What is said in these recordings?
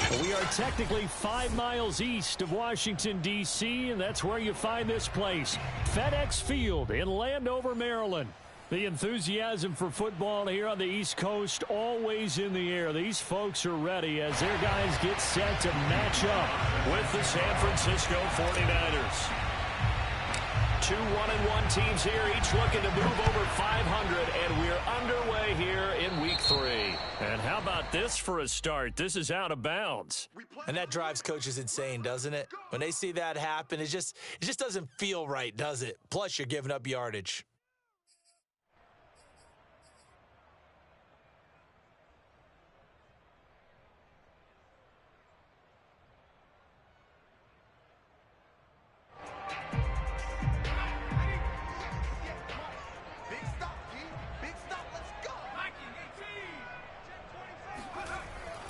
We are technically 5 miles east of Washington, D.C., and that's where you find this place, FedEx Field in Landover, Maryland. The enthusiasm for football here on the East Coast always in the air. These folks are ready as their guys get set to match up with the San Francisco 49ers. 2 1-1 teams here, each looking to move over 500, and we're underway here in week 3. And how about this for a start? This is out of bounds. And that drives coaches insane, doesn't it? When they see that happen, it just doesn't feel right, does it? Plus, you're giving up yardage.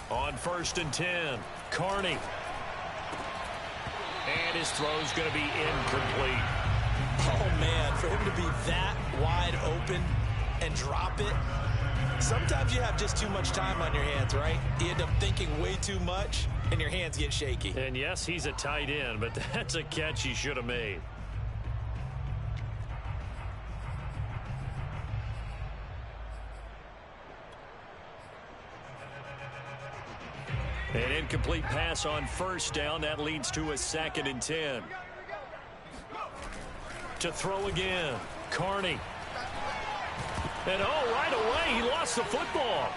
On 1st and 10, Carney. And his throw's going to be incomplete. Oh, man, for him to be that wide open and drop it, sometimes you have just too much time on your hands, right? You end up thinking way too much, and your hands get shaky. And, yes, he's a tight end, but that's a catch he should have made. An incomplete pass on 1st down. That leads to a 2nd and 10. To throw again, Carney. And, right away, he lost the football.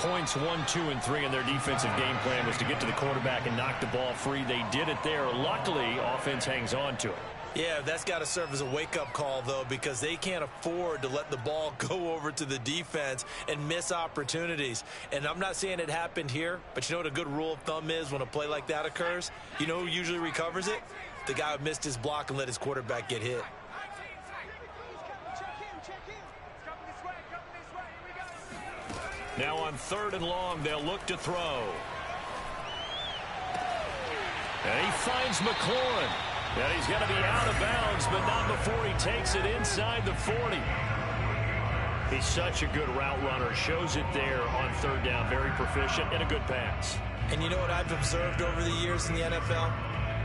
Points 1, 2, and 3 in their defensive game plan was to get to the quarterback and knock the ball free. They did it there. Luckily, offense hangs on to it. Yeah, that's got to serve as a wake-up call, though, because they can't afford to let the ball go over to the defense and miss opportunities. And I'm not saying it happened here, but you know what a good rule of thumb is when a play like that occurs? You know who usually recovers it? The guy who missed his block and let his quarterback get hit. Now on 3rd and long, they'll look to throw. And he finds McLaurin. And he's going to be out of bounds, but not before he takes it inside the 40. He's such a good route runner. Shows it there on 3rd down. Very proficient and a good pass. And you know what I've observed over the years in the NFL?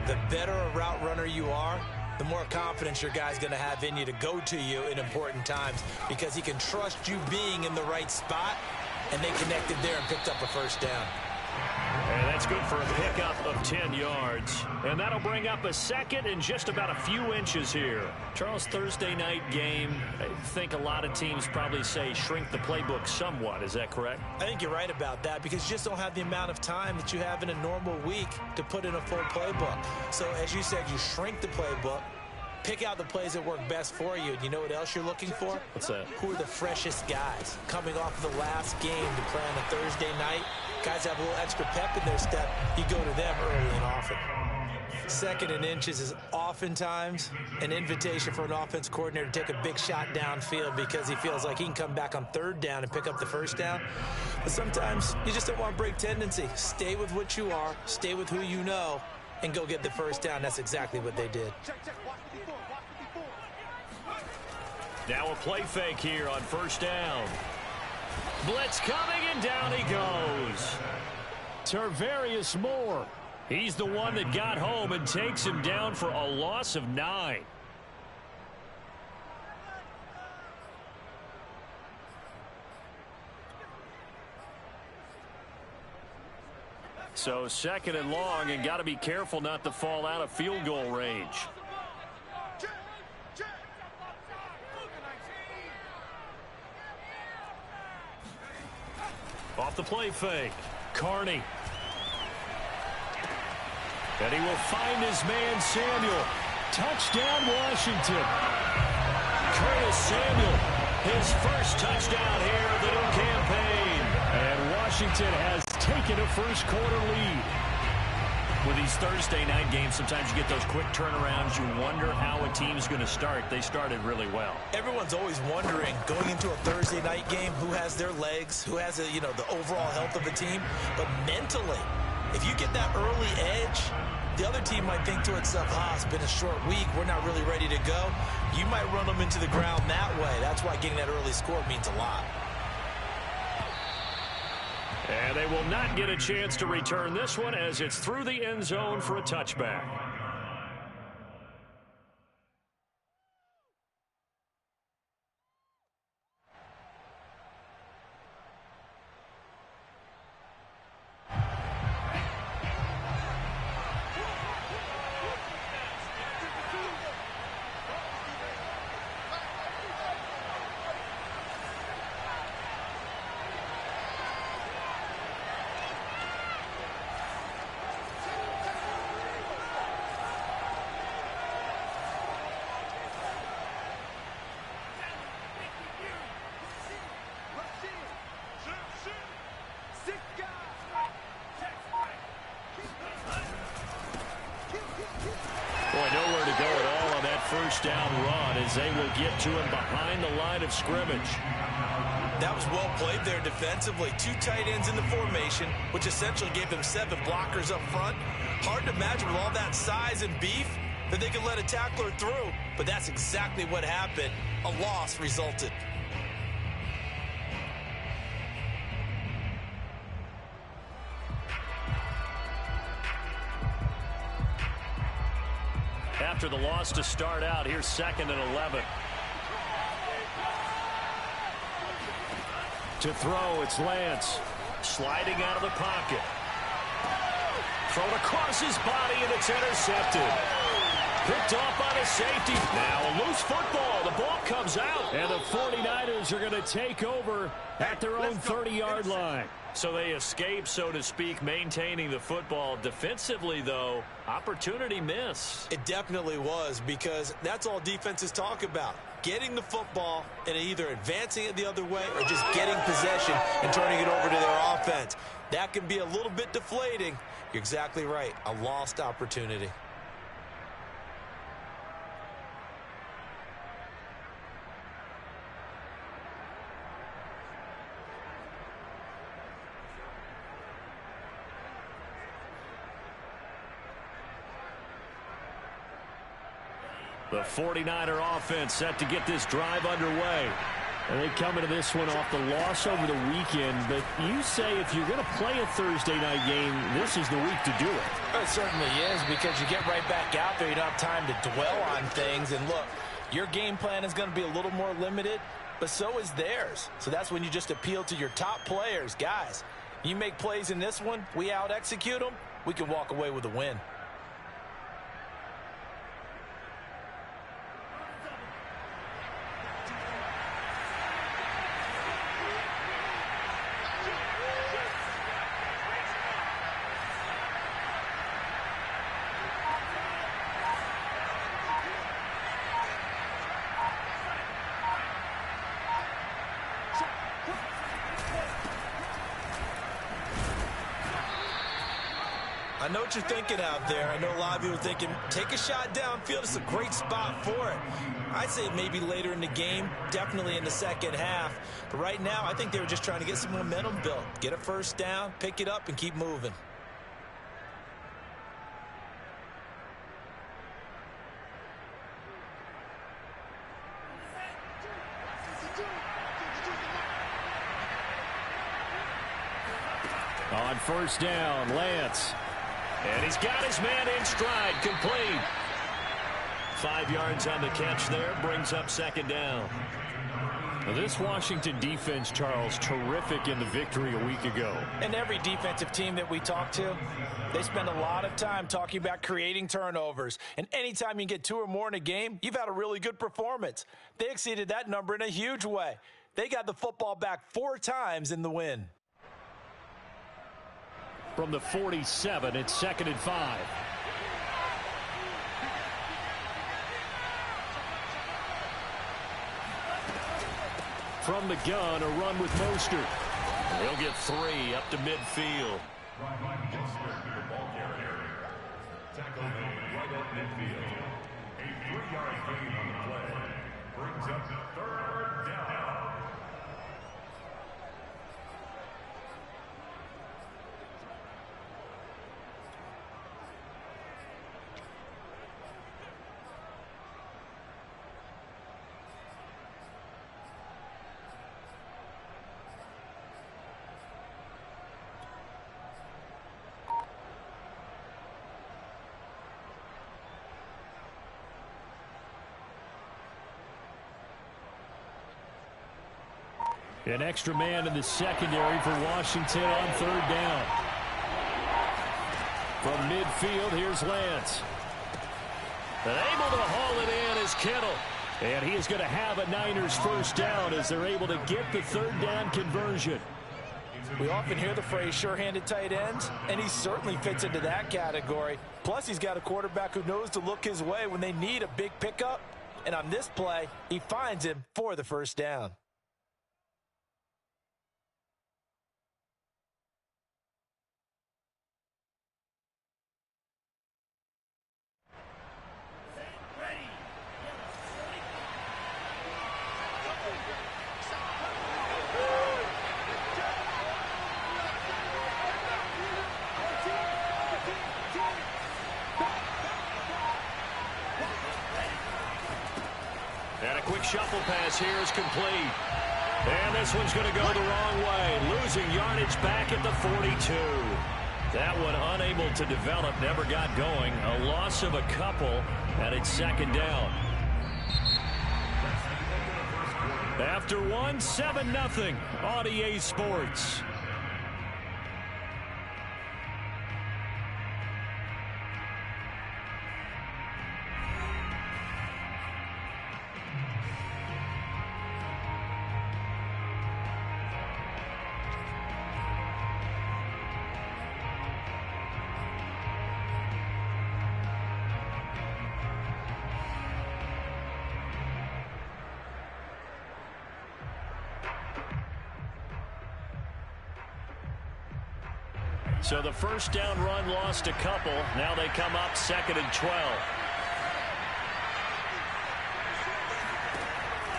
The better a route runner you are, the more confidence your guy's going to have in you to go to you in important times because he can trust you being in the right spot, and they connected there and picked up a 1st down. And that's good for a pickup of 10 yards. And that'll bring up a 2nd and just about a few inches here. Charles, Thursday night game, I think a lot of teams probably say shrink the playbook somewhat. Is that correct? I think you're right about that because you just don't have the amount of time that you have in a normal week to put in a full playbook. So, as you said, you shrink the playbook. Pick out the plays that work best for you. And you know what else you're looking for? What's that? Who are the freshest guys coming off of the last game to play on a Thursday night? Guys have a little extra pep in their step. You go to them early and often. 2nd and inches is oftentimes an invitation for an offense coordinator to take a big shot downfield because he feels like he can come back on 3rd down and pick up the 1st down. But sometimes you just don't want to break tendency. Stay with what you are, stay with who you know, and go get the 1st down. That's exactly what they did. Now a play fake here on 1st down. Blitz coming, and down he goes. Tarvarius Moore. He's the one that got home and takes him down for a loss of 9. So 2nd and long, and got to be careful not to fall out of field goal range. Off the play fake, Carney. And he will find his man, Samuel. Touchdown, Washington. Curtis Samuel, his first touchdown here of the new campaign. And Washington has taken a first-quarter lead. With these Thursday night games, sometimes you get those quick turnarounds. You wonder how a team's going to start. They started really well. Everyone's always wondering, going into a Thursday night game, who has their legs, who has, the overall health of the team. But mentally, if you get that early edge, the other team might think to itself, it's been a short week. We're not really ready to go. You might run them into the ground that way. That's why getting that early score means a lot. And they will not get a chance to return this one as it's through the end zone for a touchback. Nowhere to go at all on that first down run as they will get to him behind the line of scrimmage. That was well played there defensively. 2 tight ends in the formation, which essentially gave them 7 blockers up front. Hard to imagine with all that size and beef that they could let a tackler through, but that's exactly what happened. A loss resulted. After the loss to start out, here's 2nd and 11. To throw, it's Lance. Sliding out of the pocket. Thrown across his body, and it's intercepted. Picked off by the safety. Now a loose football. The ball comes out. And the 49ers are going to take over at their own 30-yard line. So they escape, so to speak, maintaining the football. Defensively, though, opportunity miss. It definitely was, because that's all defenses talk about. Getting the football and either advancing it the other way or just getting possession and turning it over to their offense. That can be a little bit deflating. You're exactly right. A lost opportunity. The 49er offense set to get this drive underway. And they come into this one off the loss over the weekend. But you say if you're going to play a Thursday night game, this is the week to do it. It certainly is, because you get right back out there. You don't have time to dwell on things. And look, your game plan is going to be a little more limited, but so is theirs. So that's when you just appeal to your top players. Guys, you make plays in this one, we out-execute them, we can walk away with a win. I know what you're thinking out there. I know a lot of you are thinking, take a shot downfield. It's a great spot for it. I'd say maybe later in the game, definitely in the second half. But right now, I think they were just trying to get some momentum built. Get a first down, pick it up, and keep moving. On first down, Lance. And he's got his man in stride, complete. 5 yards on the catch there, brings up second down. Now this Washington defense, Charles, terrific in the victory a week ago. And every defensive team that we talk to, they spend a lot of time talking about creating turnovers. And anytime you get 2 or more in a game, you've had a really good performance. They exceeded that number in a huge way. They got the football back 4 times in the win. From the 47, it's 2nd and 5. From the gun, a run with Mostert. He'll get 3 up to midfield. Tackle right at midfield. A 3-yard gain on the play brings up 3rd down. An extra man in the secondary for Washington on third down. From midfield, here's Lance. And able to haul it in is Kittle. And he is going to have a Niners first down as they're able to get the third down conversion. We often hear the phrase sure-handed tight ends, and he certainly fits into that category. Plus, he's got a quarterback who knows to look his way when they need a big pickup. And on this play, he finds him for the first down. And a quick shuffle pass here is complete. And this one's going to go the wrong way. Losing yardage back at the 42. That one unable to develop, never got going. A loss of a couple, and it's second down. After one, 7-0 on EA Sports. So the first down run lost a couple. Now they come up 2nd and 12.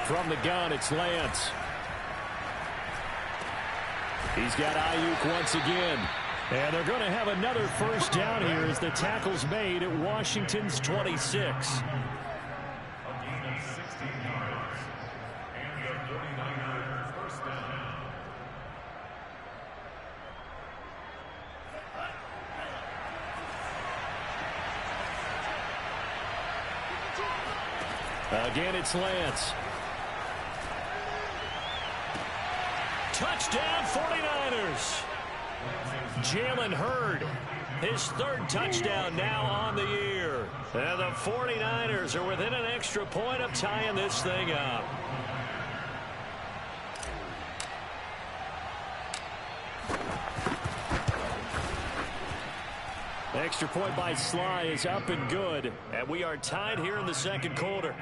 From the gun, it's Lance. He's got Ayuk once again. And they're going to have another first down here as the tackle's made at Washington's 26. Again, it's Lance. Touchdown, 49ers. Jalen Hurd, his third touchdown now on the year. And the 49ers are within an extra point of tying this thing up. Extra point by Sly is up and good. And we are tied here in the second quarter.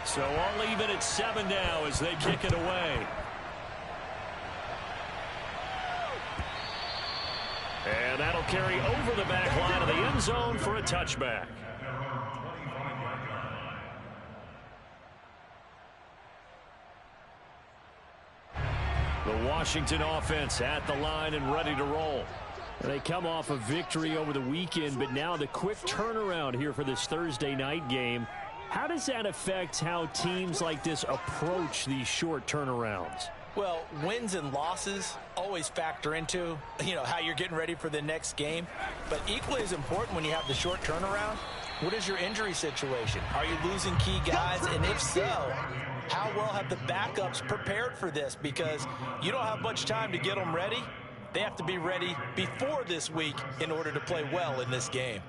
So all even at 7 now as they kick it away. And that'll carry over the back line of the end zone for a touchback. The Washington offense at the line and ready to roll. They come off a victory over the weekend, but now the quick turnaround here for this Thursday night game. How does that affect how teams like this approach these short turnarounds? Well, wins and losses always factor into, how you're getting ready for the next game. But equally as important when you have the short turnaround, what is your injury situation? Are you losing key guys? And if so, how well have the backups prepared for this? Because you don't have much time to get them ready. They have to be ready before this week in order to play well in this game.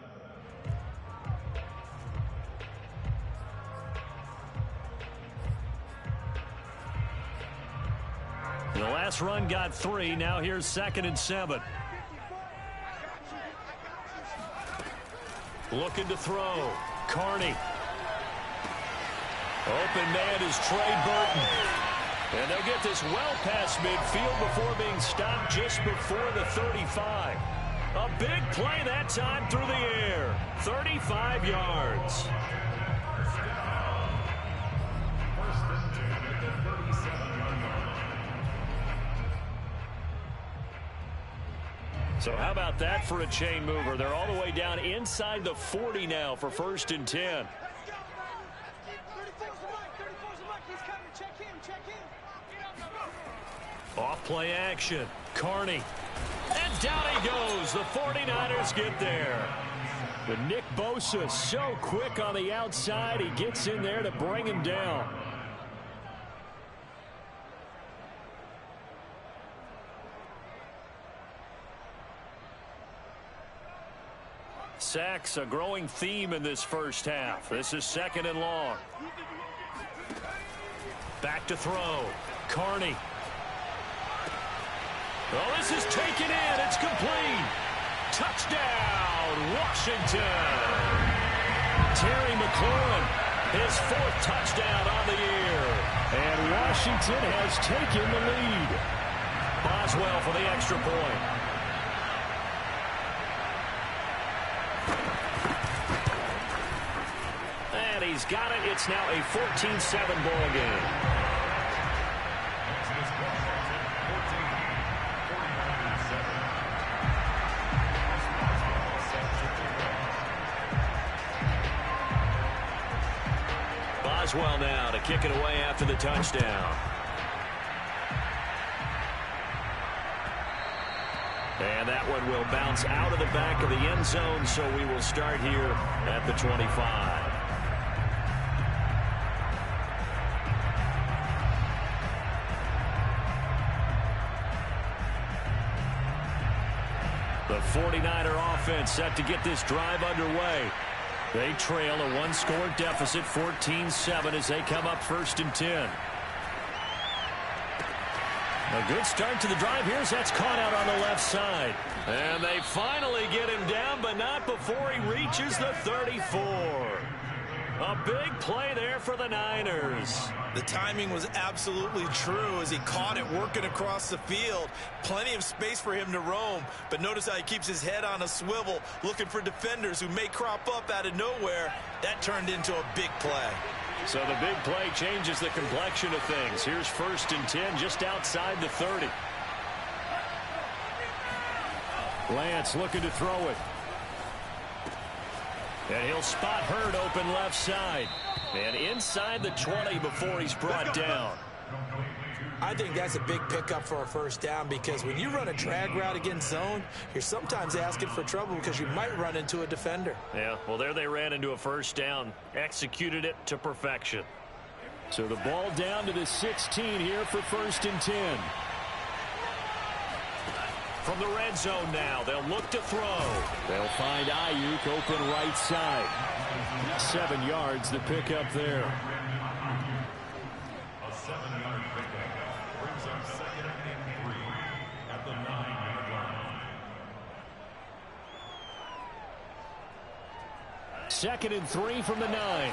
The last run got 3. Now here's 2nd and 7. Looking to throw. Carney. Open man is Trey Burton. And they'll get this well past midfield before being stopped just before the 35. A big play that time through the air. 35 yards. So how about that for a chain mover? They're all the way down inside the 40 now for 1st and 10. Off play action. Carney. And down he goes. The 49ers get there. But Nick Bosa so quick on the outside. He gets in there to bring him down. Sacks, a growing theme in this first half. This is 2nd and long. Back to throw. Carney. Oh, this is taken in. It's complete. Touchdown, Washington. Terry McLaurin, his 4th touchdown on the year. And Washington has taken the lead. Boswell for the extra point. And he's got it. It's now a 14-7 ball game. Boswell now to kick it away after the touchdown. And that one will bounce out of the back of the end zone, so we will start here at the 25. The 49er offense set to get this drive underway. They trail a 1-score deficit, 14-7, as they come up 1st and 10. A good start to the drive. Here's that's caught out on the left side. And they finally get him down, but not before he reaches the 34. A big play there for the Niners. The timing was absolutely true as he caught it working across the field. Plenty of space for him to roam, but notice how he keeps his head on a swivel looking for defenders who may crop up out of nowhere. That turned into a big play. So the big play changes the complexion of things. Here's 1st and 10 just outside the 30. Lance looking to throw it. And he'll spot Hurd open left side. And inside the 20 before he's brought down. I think that's a big pickup for a 1st down because when you run a drag route against zone, you're sometimes asking for trouble because you might run into a defender. Yeah, well, there they ran into a 1st down. Executed it to perfection. So the ball down to the 16 here for 1st and 10. From the red zone now, they'll look to throw. They'll find Ayuk open right side. 7 yards the pickup there. A 7-yard pickup brings up 2nd and 3 at the 9-yard line. 2nd and 3 from the 9.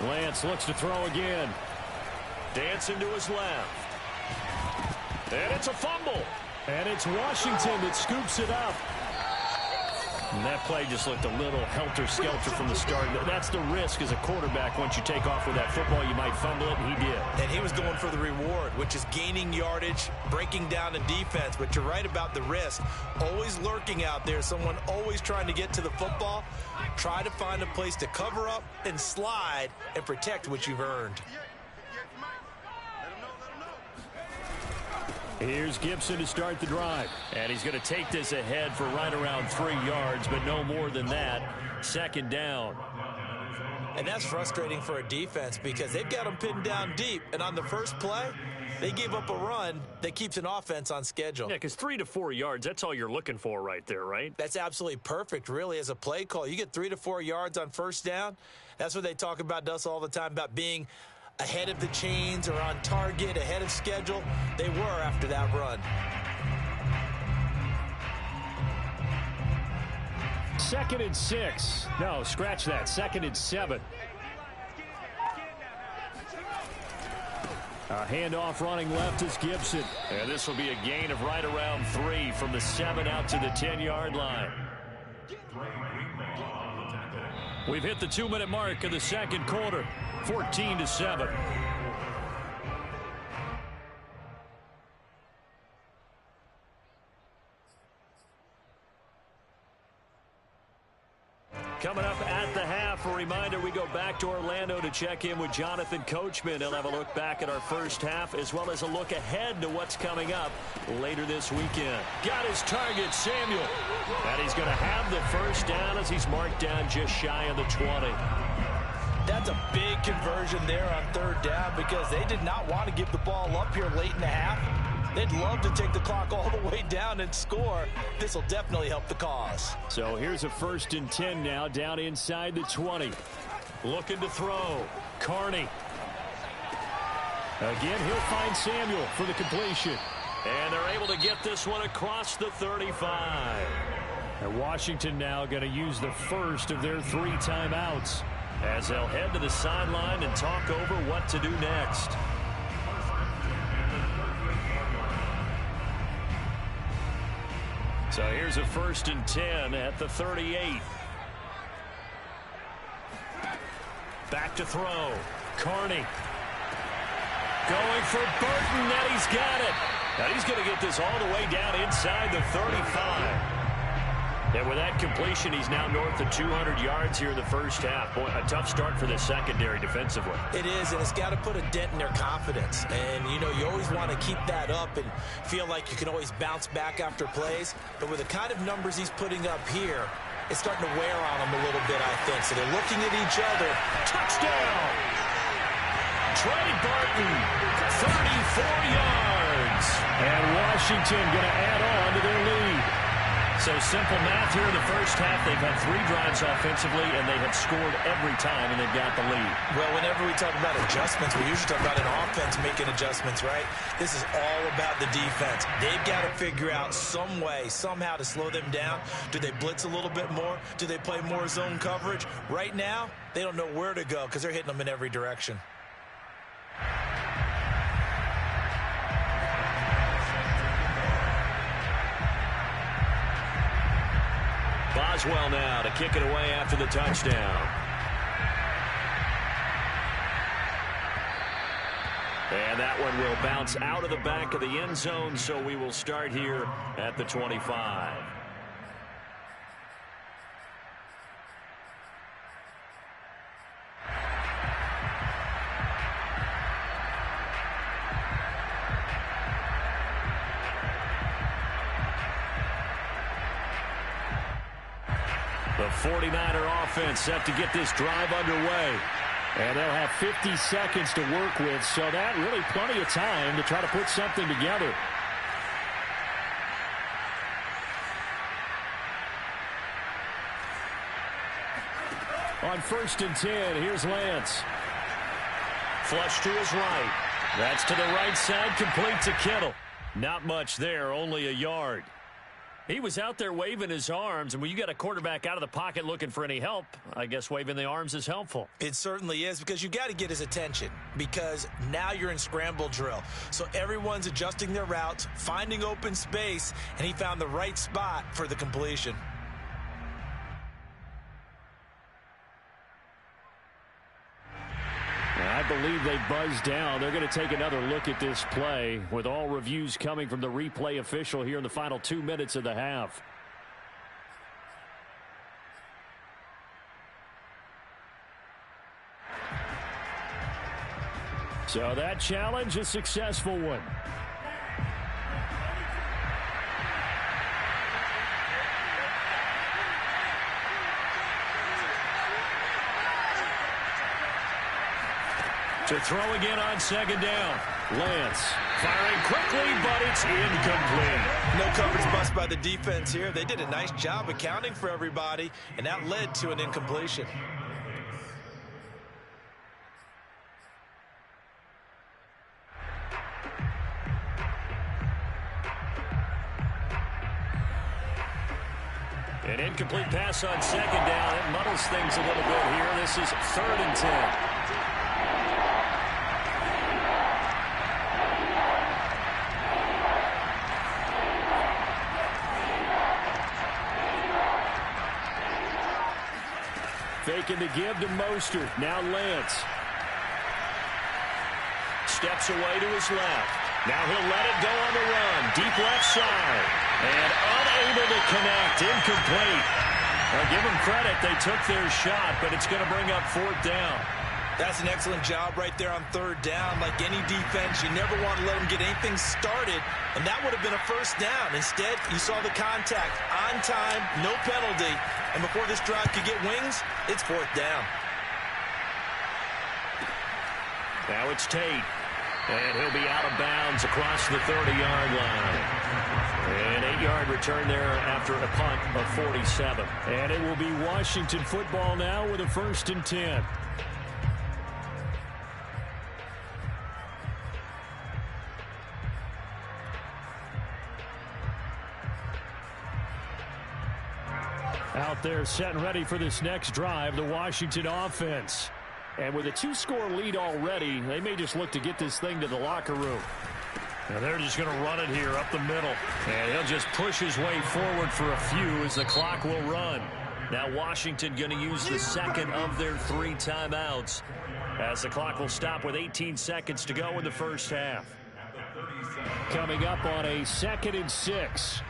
Lance looks to throw again. Dancing to his left. And it's a fumble. And it's Washington that scoops it up. And that play just looked a little helter-skelter from the start. That's the risk as a quarterback. Once you take off with that football, you might fumble it, and he did. And he was going for the reward, which is gaining yardage, breaking down the defense. But you're right about the risk. Always lurking out there, someone always trying to get to the football. Try to find a place to cover up and slide and protect what you've earned. Here's Gibson to start the drive. And he's going to take this ahead for right around 3 yards, but no more than that. 2nd down. And that's frustrating for a defense because they've got them pinned down deep. And on the first play, they gave up a run that keeps an offense on schedule. Yeah, because 3 to 4 yards, that's all you're looking for right there, right? That's absolutely perfect, really, as a play call. You get 3 to 4 yards on 1st down. That's what they talk about us all the time, about being ahead of the chains or on target, ahead of schedule. They were after that run. 2nd and 6. No, scratch that. 2nd and 7. A handoff running left is Gibson. And this will be a gain of right around 3 from the 7 out to the 10-yard line. We've hit the 2-minute mark of the 2nd quarter. 14-7. Coming up at the half, a reminder, we go back to Orlando to check in with Jonathan Coachman. He'll have a look back at our first half as well as a look ahead to what's coming up later this weekend. Got his target, Samuel. And he's going to have the first down as he's marked down just shy of the 20. That's a big conversion there on third down because they did not want to give the ball up here late in the half. They'd love to take the clock all the way down and score. This will definitely help the cause. So here's a 1st and 10 now, down inside the 20. Looking to throw. Carney. Again, he'll find Samuel for the completion. And they're able to get this one across the 35. And Washington now going to use the first of their 3 timeouts as they'll head to the sideline and talk over what to do next. So here's a 1st and 10 at the 38. Back to throw. Carney. Going for Burton, and he's got it. Now he's going to get this all the way down inside the 35. And with that completion, he's now north of 200 yards here in the first half. Boy, a tough start for the secondary defensively. It is, and it's got to put a dent in their confidence. And, you know, you always want to keep that up and feel like you can always bounce back after plays. But with the kind of numbers he's putting up here, it's starting to wear on them a little bit, I think. So they're looking at each other. Touchdown! Trey Burton, 34 yards. And Washington going to add on to their lead. So simple math here in the first half. They've had 3 drives offensively, and they have scored every time, and they've got the lead. Well, whenever we talk about adjustments, we usually talk about an offense making adjustments, right? This is all about the defense. They've got to figure out some way, somehow to slow them down. Do they blitz a little bit more? Do they play more zone coverage? Right now, they don't know where to go because they're hitting them in every direction. Boswell now to kick it away after the touchdown. And that one will bounce out of the back of the end zone, so we will start here at the 25. The 49er offense set to get this drive underway. And they'll have 50 seconds to work with, so that really plenty of time to try to put something together. On 1st and 10, here's Lance. Flush to his right. That's to the right side, complete to Kittle. Not much there, only a yard. He was out there waving his arms, and when you got a quarterback out of the pocket looking for any help, I guess waving the arms is helpful. It certainly is, because you got to get his attention, because now you're in scramble drill. So everyone's adjusting their routes, finding open space, and he found the right spot for the completion. I believe they buzzed down. They're going to take another look at this play with all reviews coming from the replay official here in the final 2 minutes of the half. So that challenge, a successful one. To throw again on 2nd down. Lance firing quickly, but it's incomplete. No coverage bust by the defense here. They did a nice job accounting for everybody, and that led to an incompletion. An incomplete pass on 2nd down. It muddles things a little bit here. This is 3rd and 10. Faking to give to Mostert. Now Lance. Steps away to his left. Now he'll let it go on the run. Deep left side. And unable to connect. Incomplete. Well, give them credit. They took their shot, but it's going to bring up 4th down. That's an excellent job right there on 3rd down. Like any defense, you never want to let them get anything started, and that would have been a 1st down. Instead, you saw the contact on time, no penalty, and before this drive could get wings, it's 4th down. Now it's Tate, and he'll be out of bounds across the 30-yard line. An 8-yard return there after a punt of 47. And it will be Washington football now with a 1st and 10. Out there set and ready for this next drive, the Washington offense. And with a 2-score lead already, they may just look to get this thing to the locker room. And they're just going to run it here up the middle. And he'll just push his way forward for a few as the clock will run. Now Washington going to use the second of their 3 timeouts as the clock will stop with 18 seconds to go in the first half. Coming up on a 2nd and 6.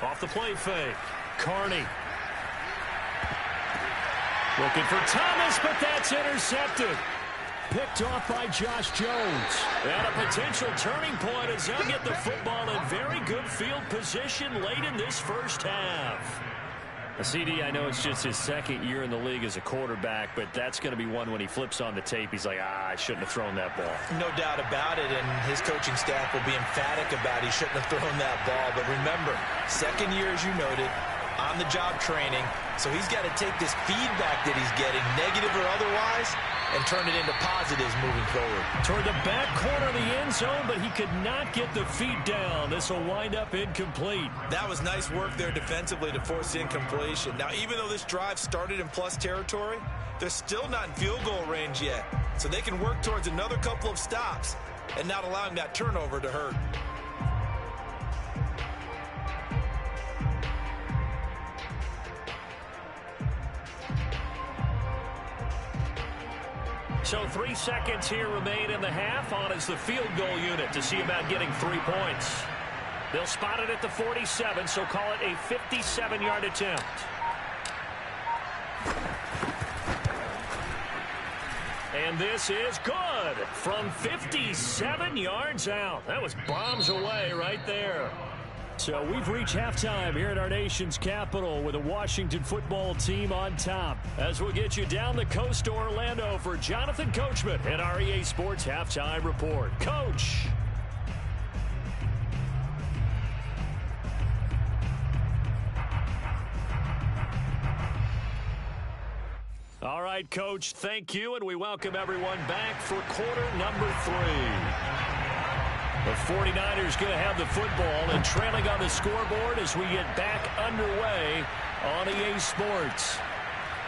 Off the play fake. Carney. Looking for Thomas, but that's intercepted. Picked off by Josh Jones. And a potential turning point as they'll get the football in very good field position late in this first half. CD, I know it's just his 2nd year in the league as a quarterback, but that's going to be one when he flips on the tape. He's like, I shouldn't have thrown that ball. No doubt about it, and his coaching staff will be emphatic about he shouldn't have thrown that ball. But remember, 2nd year, as you noted, on-the-job training, so he's got to take this feedback that he's getting, negative or otherwise, and turn it into positives moving forward. Toward the back corner of the end zone, but he could not get the feet down. This will wind up incomplete. That was nice work there defensively to force the incompletion. Now, even though this drive started in plus territory, they're still not in field goal range yet. So they can work towards another couple of stops and not allowing that turnover to hurt. So 3 seconds here remain in the half. On is the field goal unit to see about getting 3 points. They'll spot it at the 47, so call it a 57-yard attempt. And this is good from 57 yards out. That was bombs away right there. So we've reached halftime here at our nation's capital with a Washington football team on top. As we'll get you down the coast to Orlando for Jonathan Coachman and our EA Sports Halftime Report. Coach. All right, Coach, thank you, and we welcome everyone back for quarter number 3. The 49ers going to have the football and trailing on the scoreboard as we get back underway on EA Sports.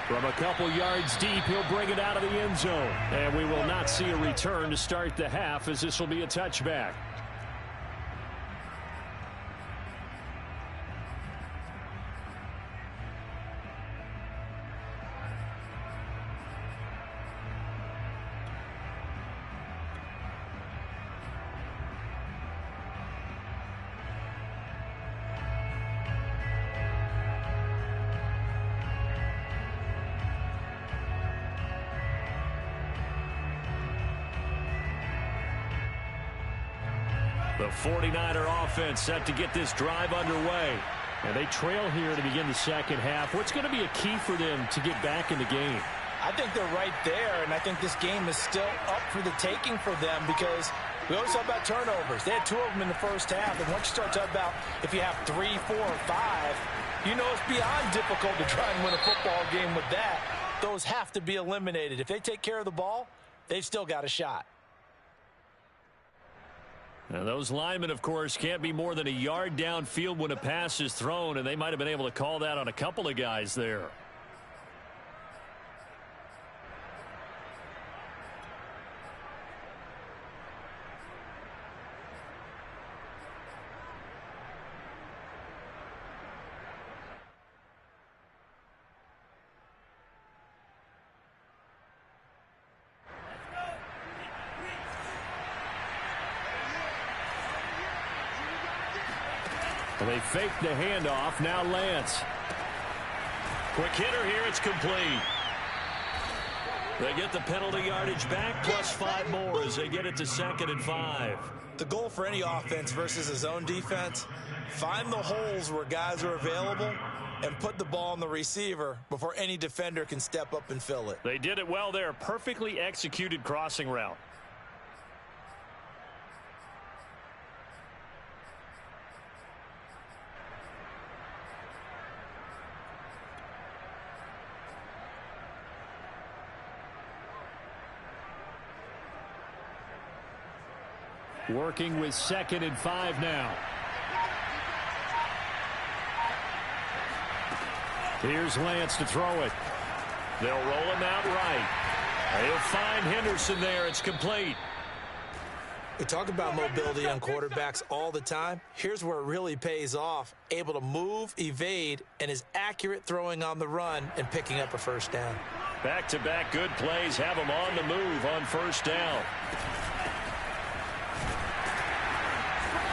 From a couple yards deep, he'll bring it out of the end zone. And we will not see a return to start the half as this will be a touchback. The 49er offense set to get this drive underway. And they trail here to begin the second half. What's going to be a key for them to get back in the game? I think they're right there, and I think this game is still up for the taking for them because we always talk about turnovers. They had 2 of them in the first half, and once you start talking about if you have 3, 4, or 5, you know it's beyond difficult to try and win a football game with that. Those have to be eliminated. If they take care of the ball, they've still got a shot. Now those linemen, of course, can't be more than a yard downfield when a pass is thrown, and they might have been able to call that on a couple of guys there. They fake the handoff. Now Lance. Quick hitter here. It's complete. They get the penalty yardage back, plus 5 more as they get it to 2nd and 5. The goal for any offense versus a zone defense, find the holes where guys are available and put the ball on the receiver before any defender can step up and fill it. They did it well there. Perfectly executed crossing route. Working with 2nd and 5 now. Here's Lance to throw it. They'll roll him out right. He'll find Henderson there. It's complete. We talk about mobility on quarterbacks all the time. Here's where it really pays off. Able to move, evade, and is accurate throwing on the run and picking up a first down. Back-to-back good plays have him on the move on first down.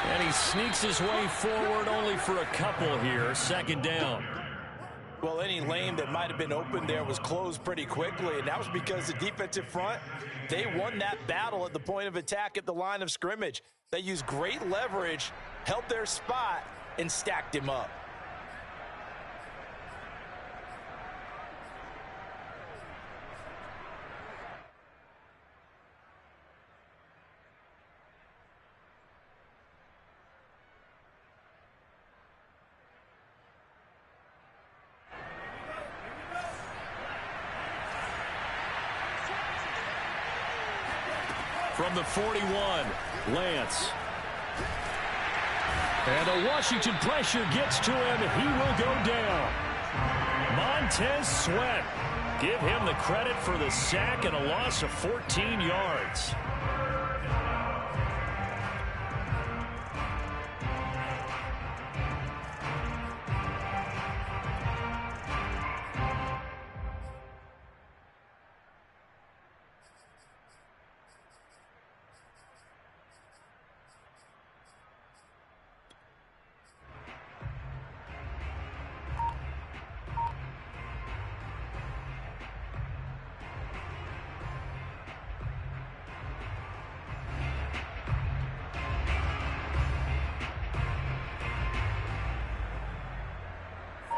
And he sneaks his way forward only for a couple here. 2nd down. Well, any lane that might have been open there was closed pretty quickly, and that was because the defensive front, they won that battle at the point of attack at the line of scrimmage. They used great leverage, held their spot, and stacked him up. From the 41, Lance. And the Washington pressure gets to him. He will go down. Montez Sweat. Give him the credit for the sack and a loss of 14 yards.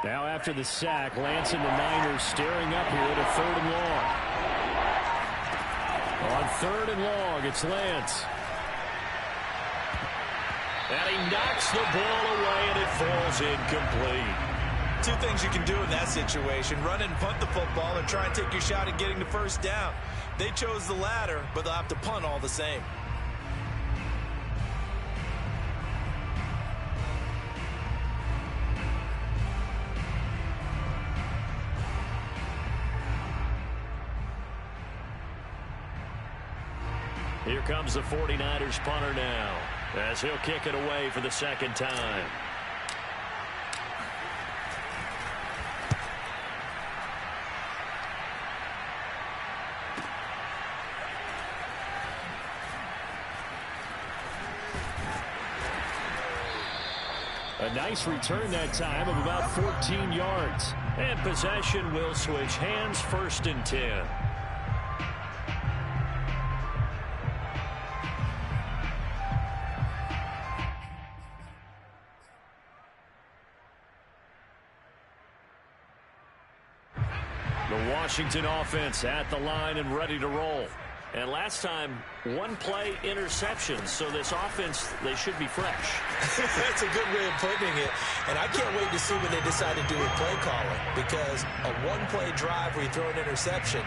Now after the sack, Lance and the Niners staring up here at a 3rd and long. On 3rd and long, it's Lance. And he knocks the ball away, and it falls incomplete. 2 things you can do in that situation: run and punt the football, or try and take your shot at getting the first down. They chose the latter, but they'll have to punt all the same. Here comes the 49ers punter now, as he'll kick it away for the 2nd time. A nice return that time of about 14 yards. And possession will switch hands, 1st and 10. The Washington offense at the line and ready to roll. And last time, 1-play interception. So this offense, they should be fresh. That's a good way of putting it. And I can't wait to see what they decide to do with play calling. Because a 1-play drive where you throw an interception,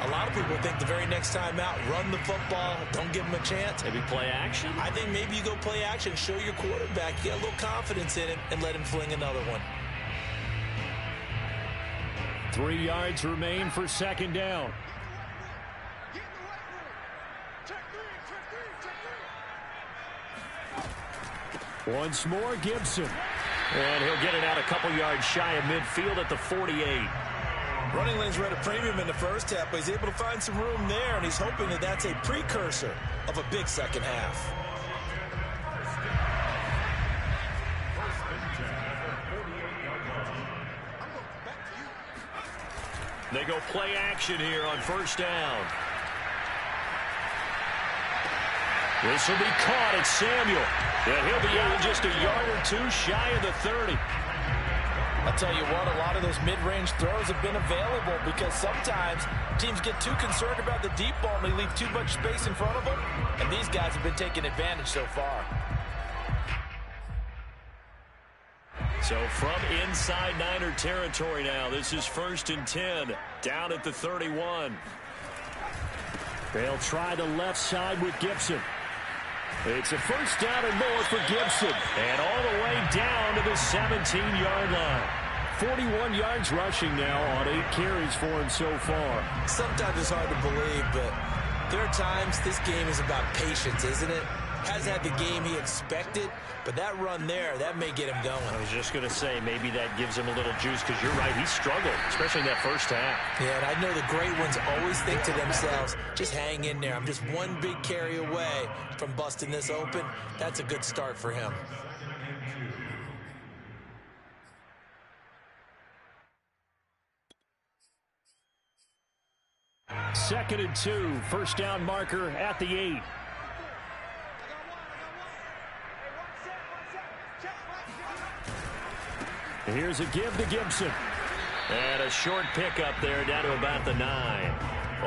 a lot of people think the very next time out, run the football, don't give them a chance. Maybe play action? I think maybe you go play action, show your quarterback, get a little confidence in him, and let him fling another one. 3 yards remain for 2nd down. Once more, Gibson. And he'll get it out a couple yards shy of midfield at the 48. Running lanes were at a premium in the first half, but he's able to find some room there, and he's hoping that that's a precursor of a big second half. go play action here on first down. This will be caught at Samuel. And he'll be out just a yard or two shy of the 30. I'll tell you what, a lot of those mid-range throws have been available because sometimes teams get too concerned about the deep ball and they leave too much space in front of them. And these guys have been taking advantage so far. So from inside Niner territory now, this is 1st and 10, down at the 31. They'll try the left side with Gibson. It's a first down and more for Gibson. And all the way down to the 17-yard line. 41 yards rushing now on 8 carries for him so far. Sometimes it's hard to believe, but there are times this game is about patience, isn't it? Hasn't had the game he expected, but that run there, that may get him going. I was just going to say, maybe that gives him a little juice, because you're right, he struggled, especially in that first half. Yeah, and I know the great ones always think to themselves, just hang in there. I'm just one big carry away from busting this open. That's a good start for him. Second and 2, first down marker at the 8. Here's a give to Gibson. And a short pickup there down to about the 9.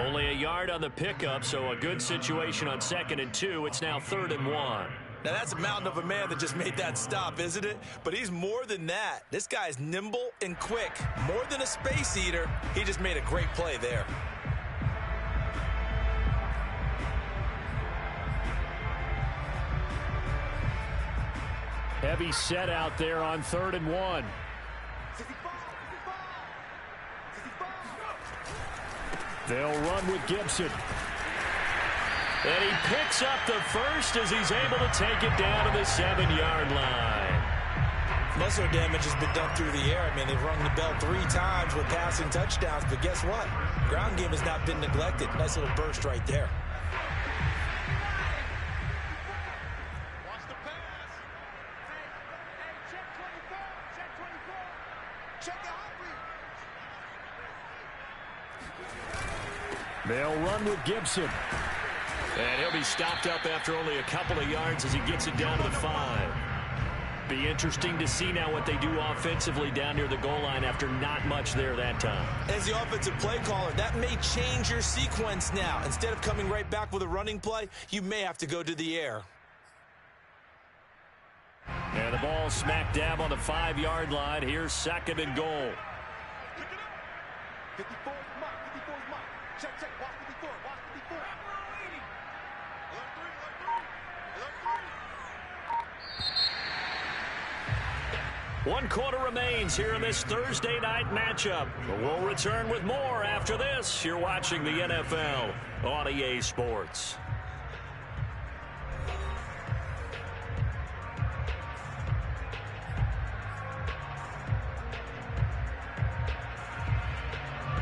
Only a yard on the pickup, so a good situation on 2nd and 2. It's now 3rd and 1. Now, that's a mountain of a man that just made that stop, isn't it? But he's more than that. This guy's nimble and quick. More than a space eater. He just made a great play there. Heavy set out there on 3rd and 1. They'll run with Gibson. And he picks up the first as he's able to take it down to the 7-yard line. Muscle damage has been done through the air. I mean, they've rung the bell 3 times with passing touchdowns, but guess what? Ground game has not been neglected. Nice little burst right there. They'll run with Gibson. And he'll be stopped up after only a couple of yards as he gets it down to the 5. Be interesting to see now what they do offensively down near the goal line after not much there that time. As the offensive play caller, that may change your sequence now. Instead of coming right back with a running play, you may have to go to the air. And the ball smack dab on the 5-yard line. Here's 2nd and goal. 54 is Mike. 54 is Mike. Check, watch 54. Watch 54. One quarter remains here in this Thursday night matchup. We'll return with more after this. You're watching the NFL on EA Sports.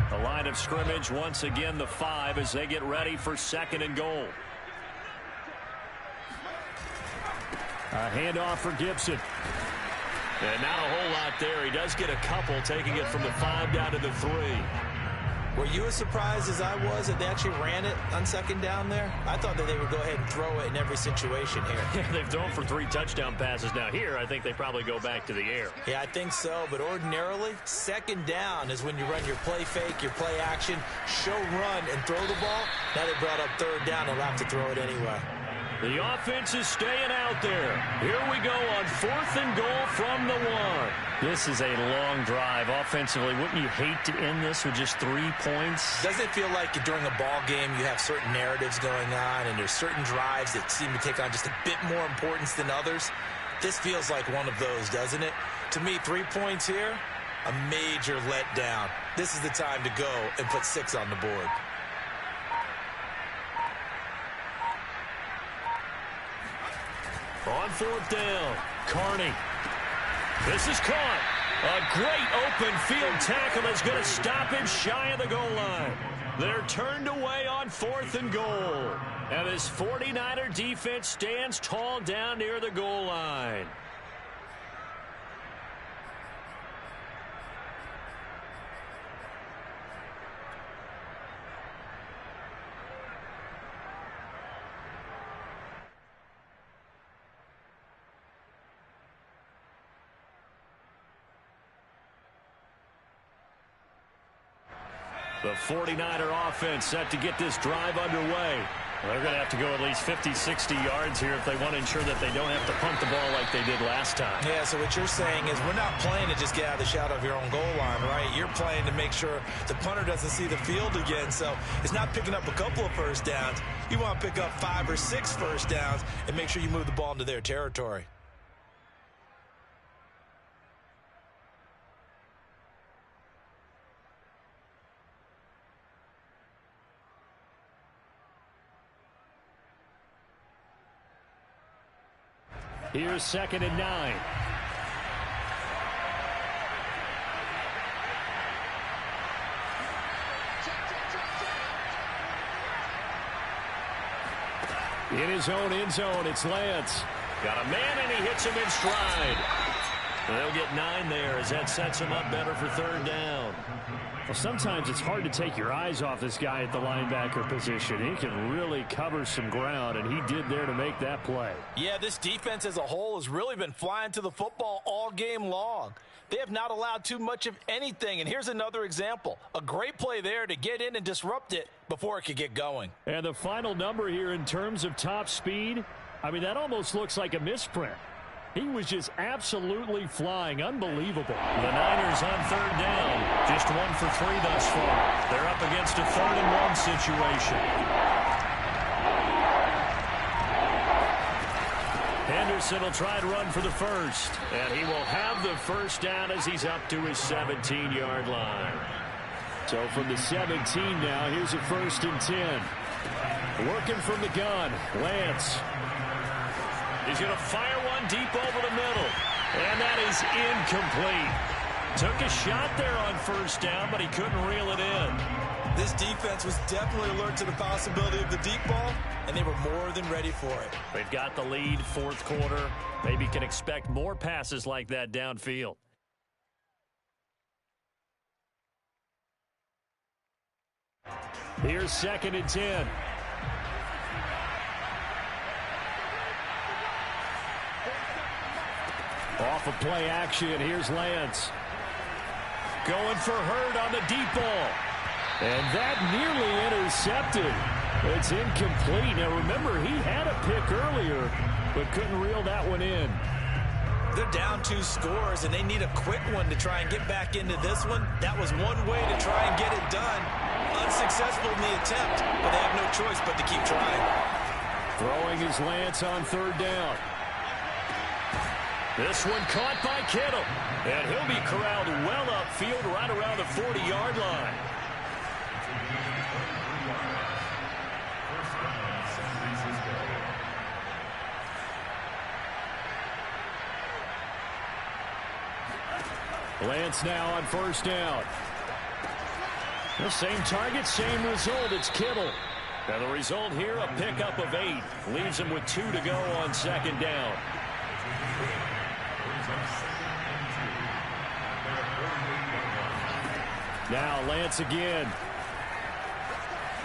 The line of scrimmage once again the 5 as they get ready for 2nd and goal. A handoff for Gibson. And not a whole lot there. He does get a couple, taking it from the 5 down to the 3. Were you as surprised as I was that they actually ran it on 2nd down there? I thought that they would go ahead and throw it in every situation here. Yeah, they've thrown for 3 touchdown passes. Now here, I think they probably go back to the air. Yeah, I think so. But ordinarily, 2nd down is when you run your play fake, your play action, show run, and throw the ball. Now they brought up 3rd down. They'll have to throw it anyway. The offense is staying out there. Here we go on 4th and goal from the 1. This is a long drive offensively. Wouldn't you hate to end this with just 3 points? Doesn't it feel like during a ball game you have certain narratives going on and there's certain drives that seem to take on just a bit more importance than others? This feels like one of those, doesn't it? To me, 3 points here, a major letdown. This is the time to go and put 6 on the board. On 4th down, Carney. This is caught. A great open field tackle that's going to stop him shy of the goal line. They're turned away on 4th and goal. And this 49er defense stands tall down near the goal line. The 49er offense set to get this drive underway. They're going to have to go at least 50, 60 yards here if they want to ensure that they don't have to punt the ball like they did last time. Yeah, so what you're saying is we're not playing to just get out of the shadow of your own goal line, right? You're playing to make sure the punter doesn't see the field again. So it's not picking up a couple of first downs. You want to pick up 5 or 6 first downs and make sure you move the ball into their territory. Here's 2nd and 9. In his own end zone, it's Lance. Got a man, and he hits him in stride. They'll get 9 there as that sets him up better for 3rd down. Well, sometimes it's hard to take your eyes off this guy at the linebacker position. He can really cover some ground, and he did there to make that play. Yeah, this defense as a whole has really been flying to the football all game long. They have not allowed too much of anything, and here's another example. A great play there to get in and disrupt it before it could get going. And the final number here in terms of top speed, I mean, that almost looks like a misprint. He was just absolutely flying. Unbelievable. The Niners on 3rd down. Just 1 for 3 thus far. They're up against a 3rd and 1 situation. Henderson will try and run for the first. And he will have the first down as he's up to his 17-yard line. So from the 17 now, here's a 1st and 10. Working from the gun, Lance. He's going to fire one deep over the middle. And that is incomplete. Took a shot there on 1st down, but he couldn't reel it in. This defense was definitely alert to the possibility of the deep ball, and they were more than ready for it. They've got the lead, 4th quarter. Maybe can expect more passes like that downfield. Here's 2nd and 10. Off of play action, here's Lance. Going for Hurd on the deep ball. And that nearly intercepted. It's incomplete. Now remember, he had a pick earlier, but couldn't reel that one in. They're down 2 scores, and they need a quick one to try and get back into this one. That was one way to try and get it done. Unsuccessful in the attempt, but they have no choice but to keep trying. Throwing his Lance on 3rd down. This one caught by Kittle. And he'll be corralled well upfield right around the 40-yard line. Lance now on 1st down. The same target, same result. It's Kittle. And the result here, a pickup of 8. Leaves him with 2 to go on 2nd down. Now Lance again.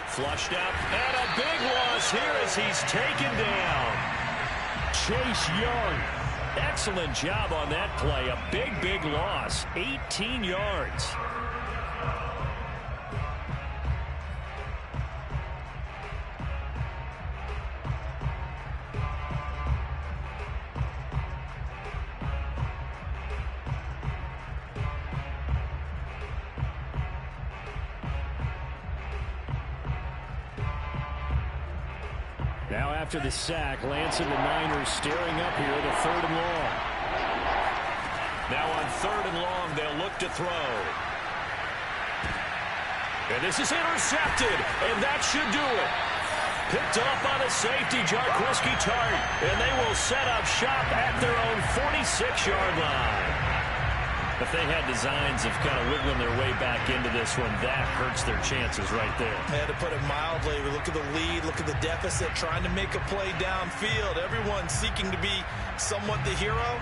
Flushed out. And a big loss here as he's taken down. Chase Young. Excellent job on that play. A big, big loss. 18 yards. Now after the sack, Lance and the Niners staring up here to 3rd and long. Now on 3rd and long, they'll look to throw. And this is intercepted, and that should do it. Picked up by the safety, Jarquiski Tart, and they will set up shop at their own 46-yard line. If they had designs of kind of wiggling their way back into this one, that hurts their chances right there. To put it mildly, we look at the lead, look at the deficit, trying to make a play downfield. Everyone seeking to be somewhat the hero.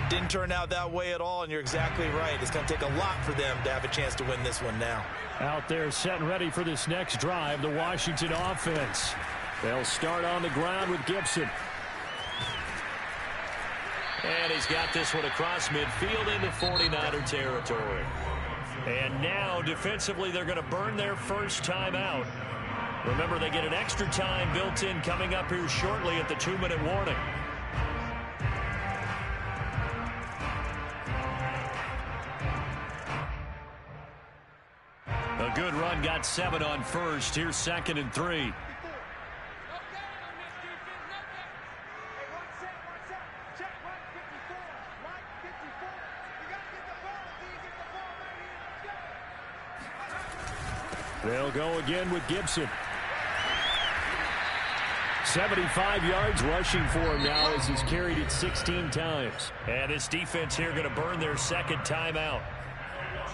Didn't turn out that way at all, and you're exactly right. It's going to take a lot for them to have a chance to win this one now. Out there set and ready for this next drive, the Washington offense. They'll start on the ground with Gibson. And he's got this one across midfield into 49er territory. And now, defensively, they're going to burn their first timeout. Remember, they get an extra time built in coming up here shortly at the 2-minute warning. A good run, got 7 on first. Here's 2nd and 3. They'll go again with Gibson. 75 yards rushing for him now as he's carried it 16 times. And this defense here going to burn their second timeout.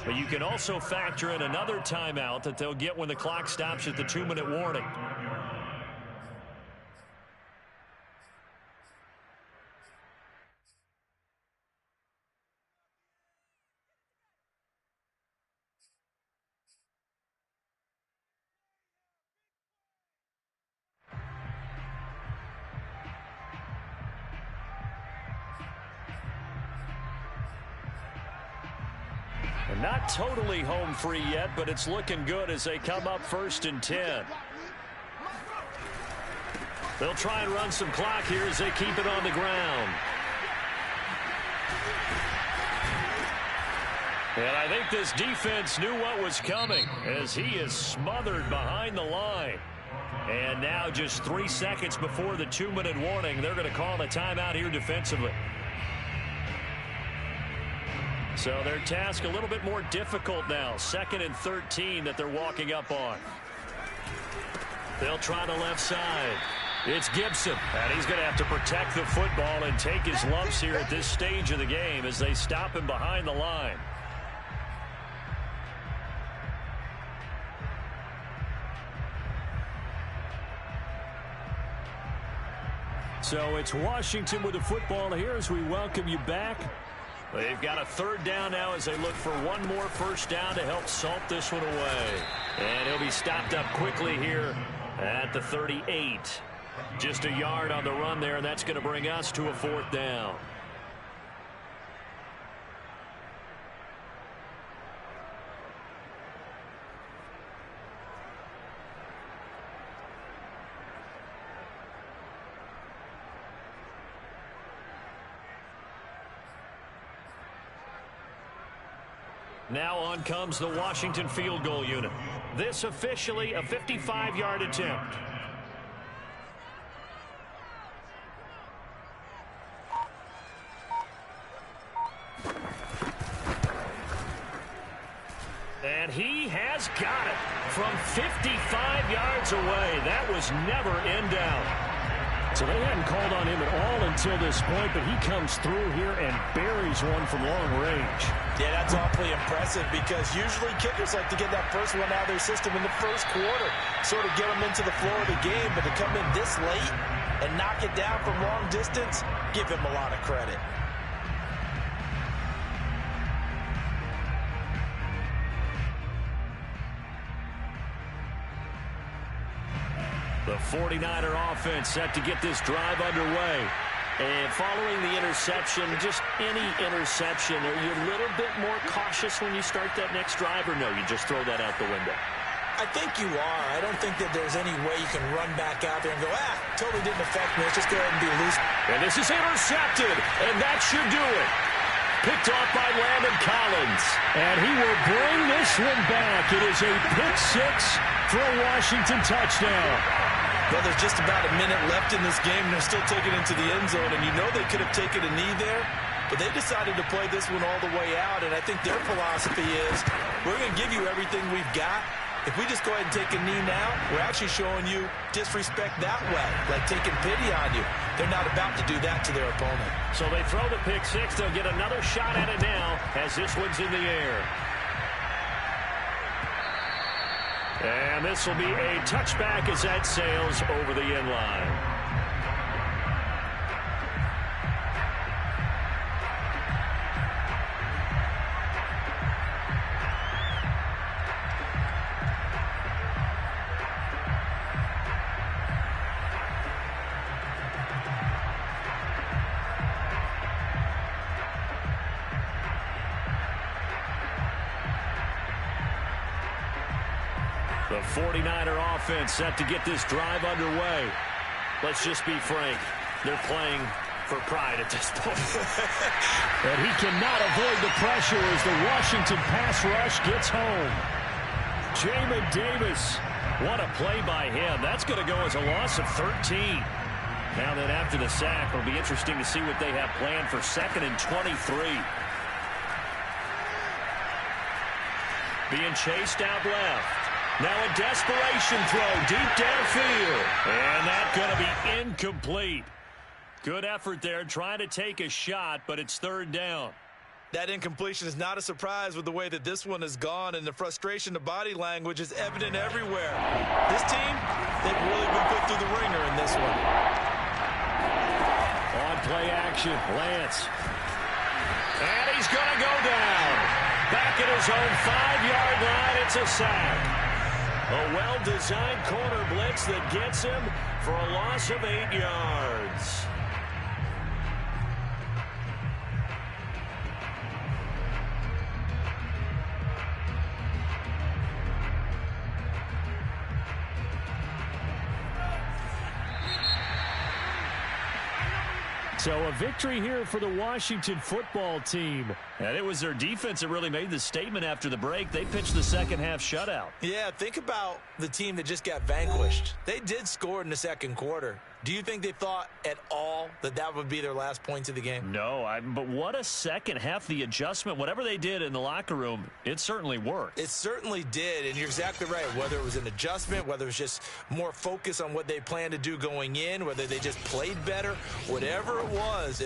But you can also factor in another timeout that they'll get when the clock stops at the 2-minute warning. Not totally home free yet, but it's looking good as they come up 1st and 10. They'll try and run some clock here as they keep it on the ground. And I think this defense knew what was coming as he is smothered behind the line. And now just 3 seconds before the 2-minute warning, they're going to call a timeout here defensively. So their task a little bit more difficult now. 2nd and 13 that they're walking up on. They'll try the left side. It's Gibson, and he's going to have to protect the football and take his lumps here at this stage of the game as they stop him behind the line. So it's Washington with the football here as we welcome you back. They've got a 3rd down now as they look for one more first down to help salt this one away. And he'll be stopped up quickly here at the 38. Just a yard on the run there, and that's going to bring us to a 4th down. Now on comes the Washington field goal unit. This officially a 55-yard attempt. And he has got it from 55 yards away. That was never in doubt. So they hadn't called on him at all until this point, but he comes through here and buries one from long range. Yeah, that's awfully impressive because usually kickers like to get that first one out of their system in the first quarter, sort of get them into the flow of the game, but to come in this late and knock it down from long distance, give him a lot of credit. The 49er offense set to get this drive underway. And following the interception, just any interception, are you a little bit more cautious when you start that next drive, or no, you just throw that out the window? I think you are. I don't think that there's any way you can run back out there and go, totally didn't affect me. Let's just go ahead and be loose. And this is intercepted, and that should do it. Picked off by Landon Collins. And he will bring this one back. It is a pick 6 for a Washington touchdown. Well, there's just about a minute left in this game, and they're still taking it into the end zone. And you know they could have taken a knee there, but they decided to play this one all the way out. And I think their philosophy is, we're going to give you everything we've got. If we just go ahead and take a knee now, we're actually showing you disrespect that way, like taking pity on you. They're not about to do that to their opponent. So they throw the pick 6. They'll get another shot at it now as this one's in the air. And this will be a touchback as that sails over the end line. The 49er offense set to get this drive underway. Let's just be frank. They're playing for pride at this point. And he cannot avoid the pressure as the Washington pass rush gets home. Jamin Davis, what a play by him. That's going to go as a loss of 13. Now then, after the sack, it'll be interesting to see what they have planned for 2nd and 23. Being chased out left. Now a desperation throw deep downfield. And that's going to be incomplete. Good effort there, trying to take a shot, but it's 3rd down. That incompletion is not a surprise with the way that this one has gone, and the frustration, the body language is evident everywhere. This team, they've really been put through the ringer in this one. On play action, Lance. And he's going to go down. Back at his own 5-yard line, it's a sack. A well-designed corner blitz that gets him for a loss of 8 yards. So a victory here for the Washington football team. And it was their defense that really made the statement after the break. They pitched the second half shutout. Yeah, think about the team that just got vanquished. They did score in the second quarter. Do you think they thought at all that that would be their last points of the game? No, but what a second half. The adjustment, whatever they did in the locker room, it certainly worked. It certainly did, and you're exactly right. Whether it was an adjustment, whether it was just more focus on what they planned to do going in, whether they just played better, whatever it was,